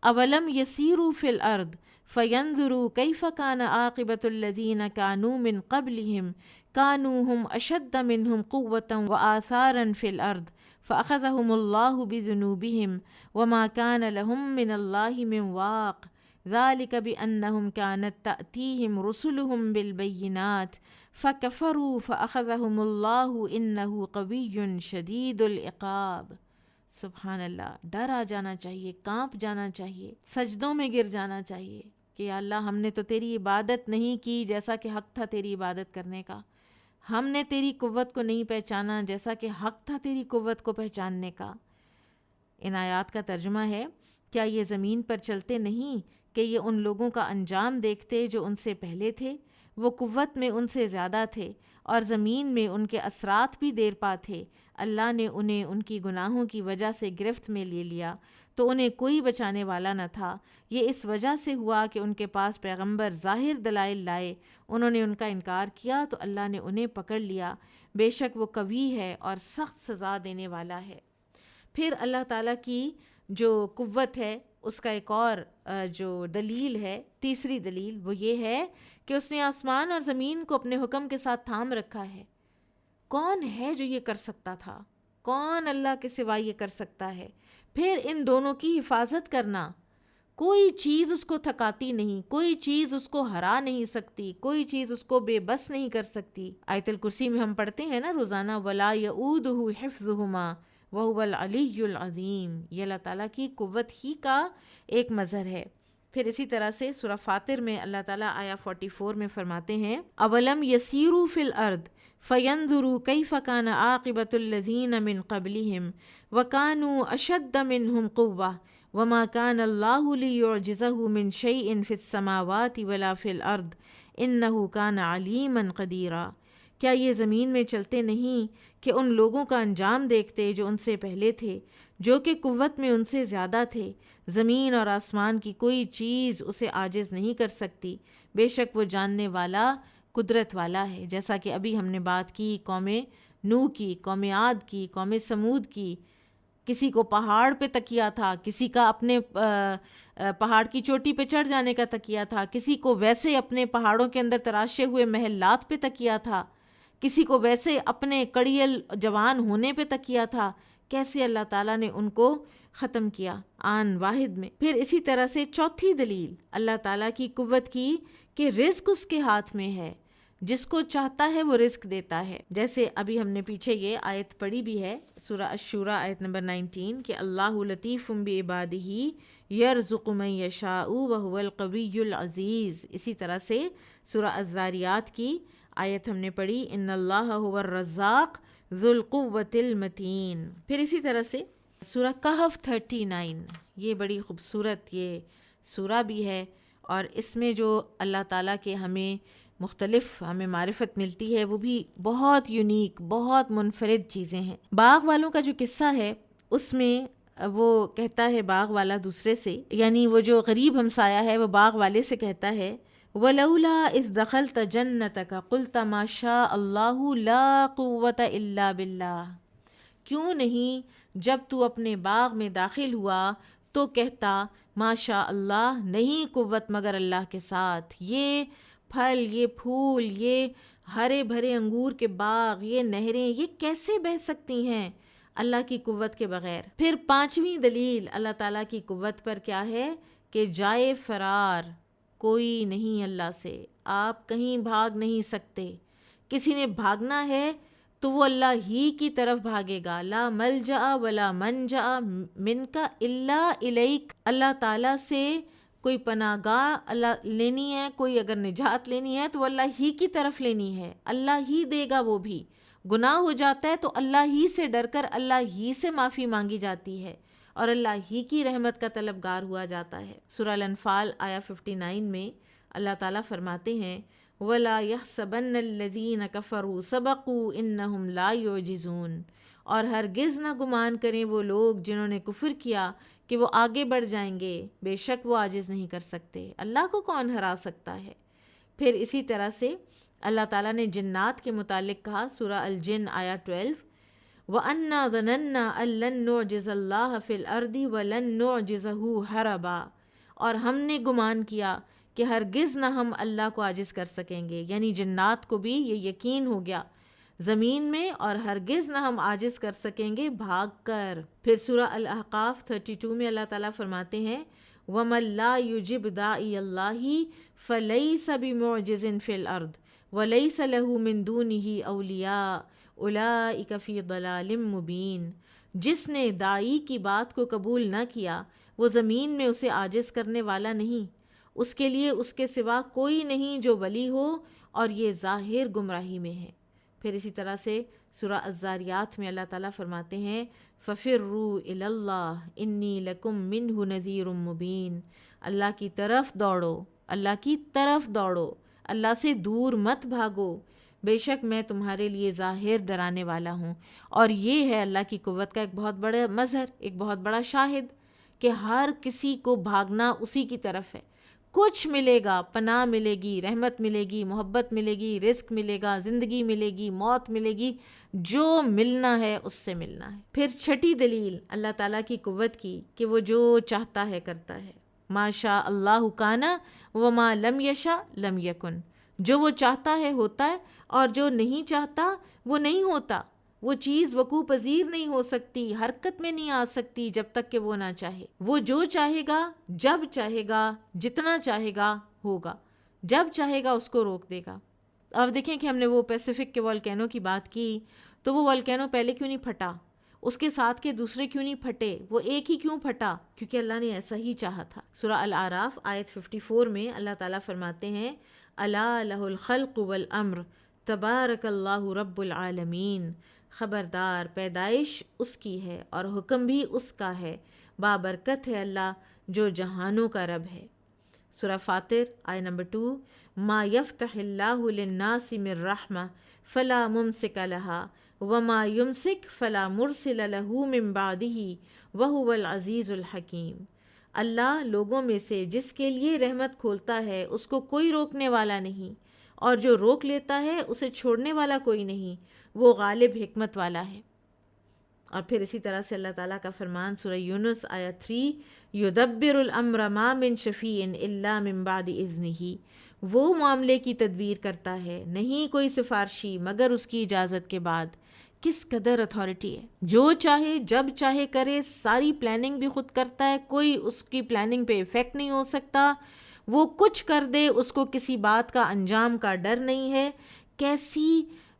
اولم یسیروا فی الارض فینظروا کیف کان عاقبۃ الذین کانوا من قبلہم کانوا ہم اشد منہم قوۃ وآثارا فی الارض فاخذہم اللہ بذنوبہم وما کان لہم من اللہ من واق ذلک بأنہم کانت تأتیہم رسلہم بالبینات فکفروا فاخذہم اللہ انہ قوی شدید العقاب۔ سبحان اللہ، ڈر آ جانا چاہیے، کانپ جانا چاہیے، سجدوں میں گر جانا چاہیے کہ یا اللہ ہم نے تو تیری عبادت نہیں کی جیسا کہ حق تھا تیری عبادت کرنے کا، ہم نے تیری قوت کو نہیں پہچانا جیسا کہ حق تھا تیری قوت کو پہچاننے کا۔ ان آیات کا ترجمہ ہے، کیا یہ زمین پر چلتے نہیں کہ یہ ان لوگوں کا انجام دیکھتے جو ان سے پہلے تھے، وہ قوت میں ان سے زیادہ تھے اور زمین میں ان کے اثرات بھی دیر پا تھے، اللہ نے انہیں ان کی گناہوں کی وجہ سے گرفت میں لے لیا تو انہیں کوئی بچانے والا نہ تھا۔ یہ اس وجہ سے ہوا کہ ان کے پاس پیغمبر ظاہر دلائل لائے، انہوں نے ان کا انکار کیا تو اللہ نے انہیں پکڑ لیا، بے شک وہ قوی ہے اور سخت سزا دینے والا ہے۔ پھر اللہ تعالیٰ کی جو قوت ہے اس کا ایک اور جو دلیل ہے، تیسری دلیل، وہ یہ ہے کہ اس نے آسمان اور زمین کو اپنے حکم کے ساتھ تھام رکھا ہے۔ کون ہے جو یہ کر سکتا تھا؟ کون اللہ کے سوا یہ کر سکتا ہے؟ پھر ان دونوں کی حفاظت کرنا، کوئی چیز اس کو تھکاتی نہیں، کوئی چیز اس کو ہرا نہیں سکتی، کوئی چیز اس کو بے بس نہیں کر سکتی۔ آیت الکرسی میں ہم پڑھتے ہیں نا روزانہ، وَلَا يَؤُودُهُ حِفْظُهُمَا وَهُوَ الْعَلِيُّ الْعَظِيمُ، یہ اللہ تعالیٰ کی قوت ہی کا ایک مظہر ہے۔ پھر اسی طرح سے سورہ فاطر میں اللہ تعالیٰ آیا 44 میں فرماتے ہیں، اولم یسیروا فی الارض فینظروا کیف کان عاقبۃ الذین من قبلہم وکانوا اشد منہم قوۃ وما کان اللہ لیعجزہ من شیء فی السماوات ولا فی الارض انہ کان علیما قدیرا۔ کیا یہ زمین میں چلتے نہیں کہ ان لوگوں کا انجام دیکھتے جو ان سے پہلے تھے، جو کہ قوت میں ان سے زیادہ تھے، زمین اور آسمان کی کوئی چیز اسے عاجز نہیں کر سکتی، بے شک وہ جاننے والا، قدرت والا ہے۔ جیسا کہ ابھی ہم نے بات کی قوم نوح کی، قوم عاد کی، قوم سمود کی، کسی کو پہاڑ پہ تکیہ تھا، کسی کا اپنے پہاڑ کی چوٹی پہ چڑھ جانے کا تکیہ تھا، کسی کو ویسے اپنے پہاڑوں کے اندر تراشے ہوئے محلات پہ تکیہ تھا، کسی کو ویسے اپنے کڑیل جوان ہونے پہ تکیہ تھا۔ کیسے اللہ تعالیٰ نے ان کو ختم کیا آن واحد میں۔ پھر اسی طرح سے چوتھی دلیل اللہ تعالیٰ کی قوت کی کہ رزق اس کے ہاتھ میں ہے، جس کو چاہتا ہے وہ رزق دیتا ہے۔ جیسے ابھی ہم نے پیچھے یہ آیت پڑھی بھی ہے، سورہ الشورى آیت نمبر 19 کہ اللہ لطیف بعبادہ یرزق من یشاء وہو القوی العزیز۔ اسی طرح سے سورہ الذاریات کی آیت ہم نے پڑھی، ان اللہ هو الرزاق ذو القوۃ المتین۔ پھر اسی طرح سے سورہ کہف 39، یہ بڑی خوبصورت یہ سورہ بھی ہے، اور اس میں جو اللہ تعالیٰ کے ہمیں معرفت ملتی ہے وہ بھی بہت یونیک، بہت منفرد چیزیں ہیں۔ باغ والوں کا جو قصہ ہے اس میں وہ کہتا ہے باغ والا دوسرے سے، یعنی وہ جو غریب ہمسایہ ہے وہ باغ والے سے کہتا ہے، وَلَوْلَا إِذْ دَخَلْتَ جَنَّتَكَ قُلْتَ مَا شَاءَ اللَّهُ لَا قُوَّةَ إِلَّا بِاللَّهِ، کیوں نہیں جب تو اپنے باغ میں داخل ہوا تو کہتا ماشاء اللہ، نہیں قوت مگر اللہ کے ساتھ۔ یہ پھل، یہ پھول، یہ ہرے بھرے انگور کے باغ، یہ نہریں، یہ کیسے بہہ سکتی ہیں اللہ کی قوت کے بغیر؟ پھر پانچویں دلیل اللہ تعالیٰ کی قوت پر کیا ہے کہ جائے فرار کوئی نہیں اللہ سے، آپ کہیں بھاگ نہیں سکتے۔ کسی نے بھاگنا ہے تو وہ اللہ ہی کی طرف بھاگے گا، لا ملجأ ولا منجأ منک الا الیک۔ اللہ تعالیٰ سے کوئی پناہ گاہ اللہ لینی ہے، کوئی اگر نجات لینی ہے تو وہ اللہ ہی کی طرف لینی ہے، اللہ ہی دے گا۔ وہ بھی گناہ ہو جاتا ہے تو اللہ ہی سے ڈر کر اللہ ہی سے معافی مانگی جاتی ہے اور اللہ ہی کی رحمت کا طلبگار ہوا جاتا ہے۔ سورہ الانفال آیا 59 میں اللہ تعالیٰ فرماتے ہیں، وَلَا يَحْسَبَنَّ الَّذِينَ كَفَرُوا سَبَقُوا إِنَّهُمْ لَا يُعْجِزُونَ، اور ہرگز نہ گمان کریں وہ لوگ جنہوں نے کفر کیا کہ وہ آگے بڑھ جائیں گے، بے شک وہ عاجز نہیں کر سکتے، اللہ کو کون ہرا سکتا ہے۔ پھر اسی طرح سے اللہ تعالیٰ نے جنات کے متعلق کہا، سورہ الجن آیا 12، وَأَنَّا ظَنَنَّا أَن لَّن نُعْجِزَ اللَّهَ فِي الْأَرْضِ وَلَن نُعْجِزَهُ هَرَبًا، اور ہم نے گمان کیا کہ ہرگز نہ ہم اللہ کو عاجز کر سکیں گے، یعنی جنات کو بھی یہ یقین ہو گیا زمین میں، اور ہرگز نہ ہم عاجز کر سکیں گے بھاگ کر۔ پھر سورہ الاحقاف 32 میں اللہ تعالیٰ فرماتے ہیں وَمَن لَا يُجِبْ دَاعِيَ اللَّهِ فَلَيْسَ بِمُعْجِزٍ فِي الْأَرْضِ وَلَيْسَ لَهُ مِن دُونِهِ أَوْلِيَاءُ أُولَٰئِكَ فِي ضَلَالٍ مُّبِينٍ۔ جس نے داعی کی بات کو قبول نہ کیا وہ زمین میں اسے عاجز کرنے والا نہیں، اس کے لیے اس کے سوا کوئی نہیں جو ولی ہو، اور یہ ظاہر گمراہی میں ہے۔ پھر اسی طرح سے سورہ الذاریات میں اللہ تعالیٰ فرماتے ہیں فَفِرُّوا إِلَى اللَّهِ إِنِّي لَكُم مِّنْهُ نَذِيرٌ مُّبِينٌ، اللہ کی طرف دوڑو، اللہ کی طرف دوڑو، اللہ سے دور مت بھاگو، بے شک میں تمہارے لیے ظاہر ڈرانے والا ہوں۔ اور یہ ہے اللہ کی قوت کا ایک بہت بڑا مظہر، ایک بہت بڑا شاہد، کہ ہر کسی کو بھاگنا اسی کی طرف ہے۔ کچھ ملے گا، پناہ ملے گی، رحمت ملے گی، محبت ملے گی، رزق ملے گا، زندگی ملے گی، موت ملے گی، جو ملنا ہے اس سے ملنا ہے۔ پھر چھٹی دلیل اللہ تعالیٰ کی قوت کی کہ وہ جو چاہتا ہے کرتا ہے، ما شاء اللہ کان وما لم یشاء لم یکن، جو وہ چاہتا ہے ہوتا ہے، اور جو نہیں چاہتا وہ نہیں ہوتا۔ وہ چیز وقوع پذیر نہیں ہو سکتی، حرکت میں نہیں آ سکتی جب تک کہ وہ نہ چاہے۔ وہ جو چاہے گا، جب چاہے گا، جتنا چاہے گا ہوگا، جب چاہے گا اس کو روک دے گا۔ اب دیکھیں کہ ہم نے وہ پیسیفک کے والکینو کی بات کی، تو وہ والکینو پہلے کیوں نہیں پھٹا، اس کے ساتھ کے دوسرے کیوں نہیں پھٹے، وہ ایک ہی کیوں پھٹا؟ کیونکہ اللہ نے ایسا ہی چاہا تھا۔ سورہ الاعراف آیت 54 میں اللہ تعالیٰ فرماتے ہیں الا لہ الخلق والامر تبارک اللہ رب العالمین، خبردار خبردار پیدائش اس کی ہے اور حکم بھی اس کا ہے، بابرکت ہے اللہ جو جہانوں کا رب ہے۔ سورہ فاطر آیت نمبر 2 ما یفتح اللہ للناس من رحمہ فلا ممسک لها وما یمسک فلا مرسل له من بعدہ وہو العزیز الحکیم۔ اللہ لوگوں میں سے جس کے لیے رحمت کھولتا ہے اس کو کوئی روکنے والا نہیں، اور جو روک لیتا ہے اسے چھوڑنے والا کوئی نہیں، وہ غالب حکمت والا ہے۔ اور پھر اسی طرح سے اللہ تعالیٰ کا فرمان سورہ یونس آیت 3 یدبر الامر ما من شفیع الا من بعد اذنہ، وہ معاملے کی تدبیر کرتا ہے، نہیں کوئی سفارشی مگر اس کی اجازت کے بعد۔ کس قدر اتھارٹی ہے، جو چاہے جب چاہے کرے، ساری پلاننگ بھی خود کرتا ہے، کوئی اس کی پلاننگ پہ ایفیکٹ نہیں ہو سکتا، وہ کچھ کر دے اس کو کسی بات کا انجام کا ڈر نہیں ہے۔ کیسی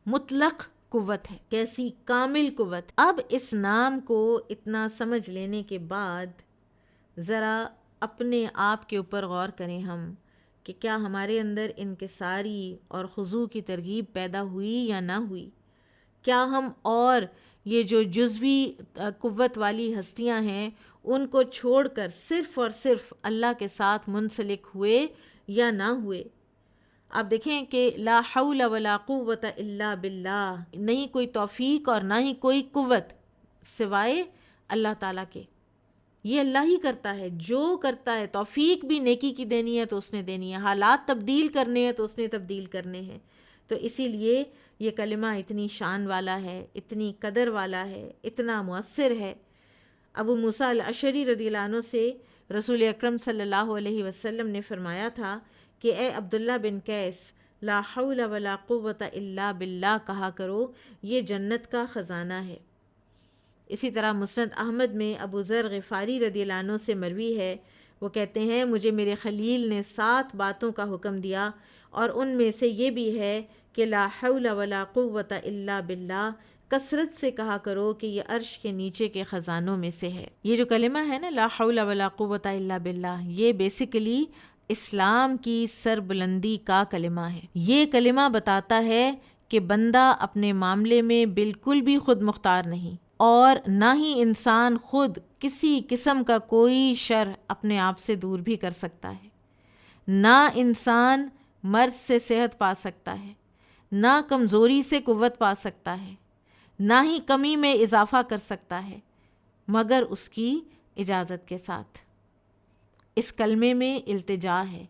مطلق قوت ہے، کیسی کامل قوت۔ اب اس نام کو اتنا سمجھ لینے کے بعد ذرا اپنے آپ کے اوپر غور کریں ہم کہ کیا ہمارے اندر انکساری اور خضوع کی ترغیب پیدا ہوئی یا نہ ہوئی؟ کیا ہم اور یہ جو جزوی قوت والی ہستیاں ہیں ان کو چھوڑ کر صرف اور صرف اللہ کے ساتھ منسلک ہوئے یا نہ ہوئے؟ آپ دیکھیں کہ لا حول ولا قوت الا باللہ، نہیں کوئی توفیق اور نہ ہی کوئی قوت سوائے اللہ تعالیٰ کے۔ یہ اللہ ہی کرتا ہے، جو کرتا ہے۔ توفیق بھی نیکی کی دینی ہے تو اس نے دینی ہے، حالات تبدیل کرنے ہیں تو اس نے تبدیل کرنے ہیں۔ تو اسی لیے یہ کلمہ اتنی شان والا ہے، اتنی قدر والا ہے، اتنا مؤثر ہے۔ ابو موسیٰ الاشعری رضی اللہ عنہ سے رسول اکرم صلی اللہ علیہ وسلم نے فرمایا تھا کہ اے عبداللہ بن قیس، لا حول ولا قوت الا باللہ کہا کرو، یہ جنت کا خزانہ ہے۔ اسی طرح مسند احمد میں ابو ذر غفاری رضی اللہ عنہ سے مروی ہے، وہ کہتے ہیں مجھے میرے خلیل نے 7 باتوں کا حکم دیا، اور ان میں سے یہ بھی ہے کہ لا حول ولا قوت الا باللہ کثرت سے کہا کرو کہ یہ عرش کے نیچے کے خزانوں میں سے ہے۔ یہ جو کلمہ ہے نا لا حول ولا قوت الا باللہ، یہ بیسیکلی اسلام کی سربلندی کا کلمہ ہے۔ یہ کلمہ بتاتا ہے کہ بندہ اپنے معاملے میں بالکل بھی خود مختار نہیں، اور نہ ہی انسان خود کسی قسم کا کوئی شر اپنے آپ سے دور بھی کر سکتا ہے۔ نہ انسان مرض سے صحت پا سکتا ہے، نہ کمزوری سے قوت پا سکتا ہے، نہ ہی کمی میں اضافہ کر سکتا ہے، مگر اس کی اجازت کے ساتھ۔ اس کلمے میں التجا ہے،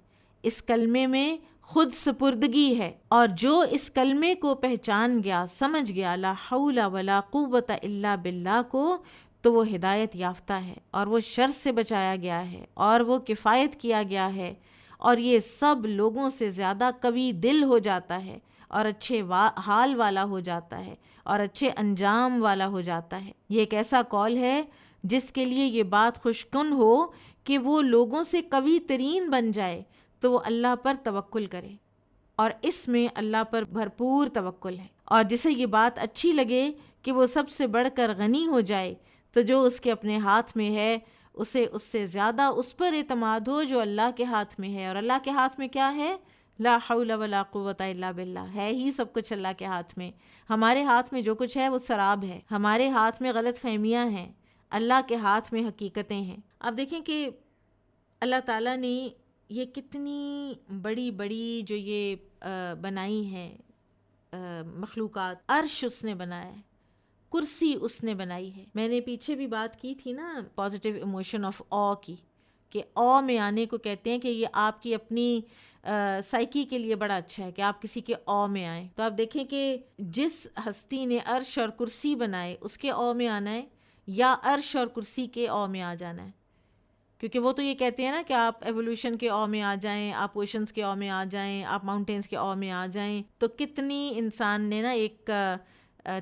اس کلمے میں خود سپردگی ہے، اور جو اس کلمے کو پہچان گیا، سمجھ گیا لا حول ولا قوت الا باللہ کو، تو وہ ہدایت یافتہ ہے، اور وہ شر سے بچایا گیا ہے، اور وہ کفایت کیا گیا ہے، اور یہ سب لوگوں سے زیادہ قوی دل ہو جاتا ہے، اور اچھے حال والا ہو جاتا ہے، اور اچھے انجام والا ہو جاتا ہے۔ یہ ایک ایسا قول ہے جس کے لیے یہ بات خوشکن ہو کہ وہ لوگوں سے قوی ترین بن جائے، تو وہ اللہ پر توکل کرے، اور اس میں اللہ پر بھرپور توکل ہے۔ اور جسے یہ بات اچھی لگے کہ وہ سب سے بڑھ کر غنی ہو جائے، تو جو اس کے اپنے ہاتھ میں ہے اسے اس سے زیادہ اس پر اعتماد ہو جو اللہ کے ہاتھ میں ہے۔ اور اللہ کے ہاتھ میں کیا ہے؟ لا حول ولا قوت الا باللہ، ہے ہی سب کچھ اللہ کے ہاتھ میں۔ ہمارے ہاتھ میں جو کچھ ہے وہ سراب ہے، ہمارے ہاتھ میں غلط فہمیاں ہیں، اللہ کے ہاتھ میں حقیقتیں ہیں۔ اب دیکھیں کہ اللہ تعالیٰ نے یہ کتنی بڑی بڑی جو یہ بنائی ہیں مخلوقات، عرش اس نے بنایا ہے، کرسی اس نے بنائی ہے۔ میں نے پیچھے بھی بات کی تھی نا پازیٹیو ایموشن آف آ کی، کہ آ میں آنے کو کہتے ہیں کہ یہ آپ کی اپنی سائیکی کے لیے بڑا اچھا ہے کہ آپ کسی کے آ میں آئیں۔ تو آپ دیکھیں کہ جس ہستی نے عرش اور کرسی بنائے اس کے آ میں آنا ہے، یا عرش اور کرسی کے آ میں آ جانا ہے، کیونکہ وہ تو یہ کہتے ہیں نا کہ آپ ایولیوشن کے آ میں آ جائیں، آپ اوشنز کے آ میں آ جائیں، آپ ماؤنٹینز کے آ میں آ جائیں۔ تو کتنی انسان نے نا ایک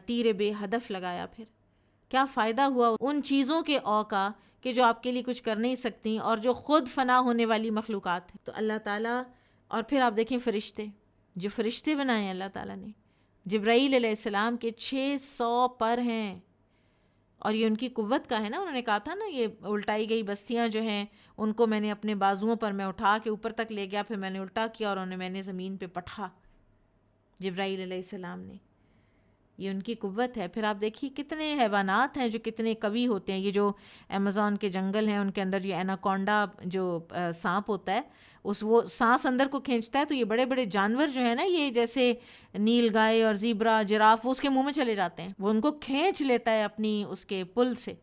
تیر بے ہدف لگایا، پھر کیا فائدہ ہوا ان چیزوں کے آ کا کہ جو آپ کے لیے کچھ کر نہیں سکتی اور جو خود فنا ہونے والی مخلوقات ہیں۔ تو اللہ تعالیٰ، اور پھر آپ دیکھیں فرشتے، جو فرشتے بنائے ہیں اللہ تعالیٰ نے، جبرائیل علیہ السلام کے 600 پر ہیں، اور یہ ان کی قوت کا ہے نا۔ انہوں نے کہا تھا نا یہ الٹائی گئی بستیاں جو ہیں ان کو میں نے اپنے بازوؤں پر میں اٹھا کے اوپر تک لے گیا، پھر میں نے الٹا کیا اور میں نے زمین پہ پٹھا، جبرائیل علیہ السلام نے۔ یہ ان کی قوت ہے۔ پھر آپ دیکھیے کتنے حیوانات ہیں جو کتنے قوی ہوتے ہیں۔ یہ جو ایمیزون کے جنگل ہیں ان کے اندر یہ ایناکونڈا جو سانپ ہوتا ہے، وہ سانس اندر کو کھینچتا ہے، تو یہ بڑے بڑے جانور جو ہیں نا، یہ جیسے نیل گائے اور زیبرا، جراف، وہ اس کے منہ میں چلے جاتے ہیں، وہ ان کو کھینچ لیتا ہے اپنی اس کے پل سے،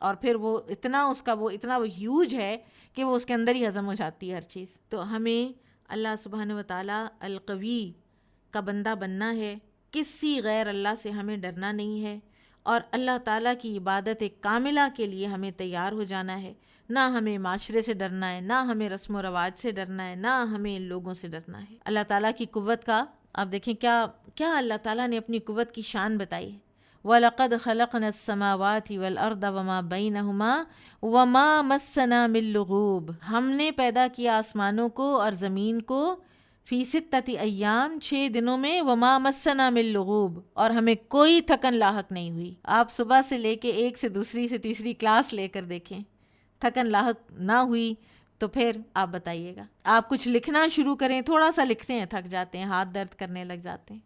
اور پھر وہ اتنا ہیوج ہے کہ وہ اس کے اندر ہی ہضم ہو جاتی ہے ہر چیز۔ تو ہمیں اللہ سبحانہ و تعالیٰ القوی کا بندہ بننا ہے، کسی غیر اللہ سے ہمیں ڈرنا نہیں ہے، اور اللہ تعالیٰ کی عبادت کاملہ کے لیے ہمیں تیار ہو جانا ہے۔ نہ ہمیں معاشرے سے ڈرنا ہے، نہ ہمیں رسم و رواج سے ڈرنا ہے، نہ ہمیں لوگوں سے ڈرنا ہے۔ اللہ تعالیٰ کی قوت کا آپ دیکھیں کیا اللہ تعالیٰ نے اپنی قوت کی شان بتائی ہے۔ وَلَقَدْ خَلَقْنَا السَّمَاوَاتِ وَالْأَرْضَ وَمَا بَيْنَهُمَا وَمَا مَسَّنَا مِن لُغُوبٍ، ہم نے پیدا کیا آسمانوں کو اور زمین کو فی ستۃ ایام، 6 دنوں میں، وما مسنا من لغوب، اور ہمیں کوئی تھکن لاحق نہیں ہوئی۔ آپ صبح سے لے کے ایک سے دوسری سے تیسری کلاس لے کر دیکھیں، تھکن لاحق نہ ہوئی تو پھر آپ بتائیے گا۔ آپ کچھ لکھنا شروع کریں، تھوڑا سا لکھتے ہیں تھک جاتے ہیں، ہاتھ درد کرنے لگ جاتے ہیں،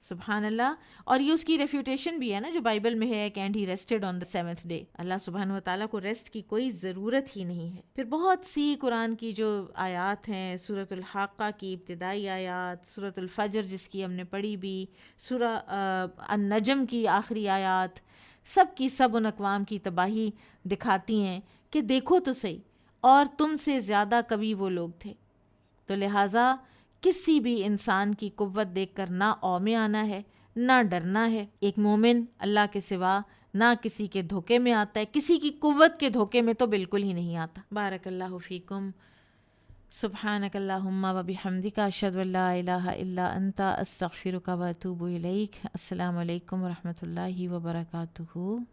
سبحان اللہ۔ اور یہ اس کی ریفیوٹیشن بھی ہے نا جو بائبل میں ہے کہ and he rested on the 7th day, اللہ سبحانہ و تعالیٰ کو ریسٹ کی کوئی ضرورت ہی نہیں ہے۔ پھر بہت سی قرآن کی جو آیات ہیں، سورۃ الحاقہ کی ابتدائی آیات، سورۃ الفجر جس کی ہم نے پڑھی بھی، سورہ النجم کی آخری آیات، سب کی سب ان اقوام کی تباہی دکھاتی ہیں کہ دیکھو تو صحیح، اور تم سے زیادہ قوی وہ لوگ تھے۔ تو لہٰذا کسی بھی انسان کی قوت دیکھ کر نہ او میں آنا ہے، نہ ڈرنا ہے۔ ایک مومن اللہ کے سوا نہ کسی کے دھوکے میں آتا ہے، کسی کی قوت کے دھوکے میں تو بالکل ہی نہیں آتا۔ بارک اللہ فیکم، سبحانک اللہم و بحمدک، اشہد ان لا الہ الا انت، استغفرک و اتوب الیک۔ السلام علیکم و رحمۃ اللہ وبرکاتہ۔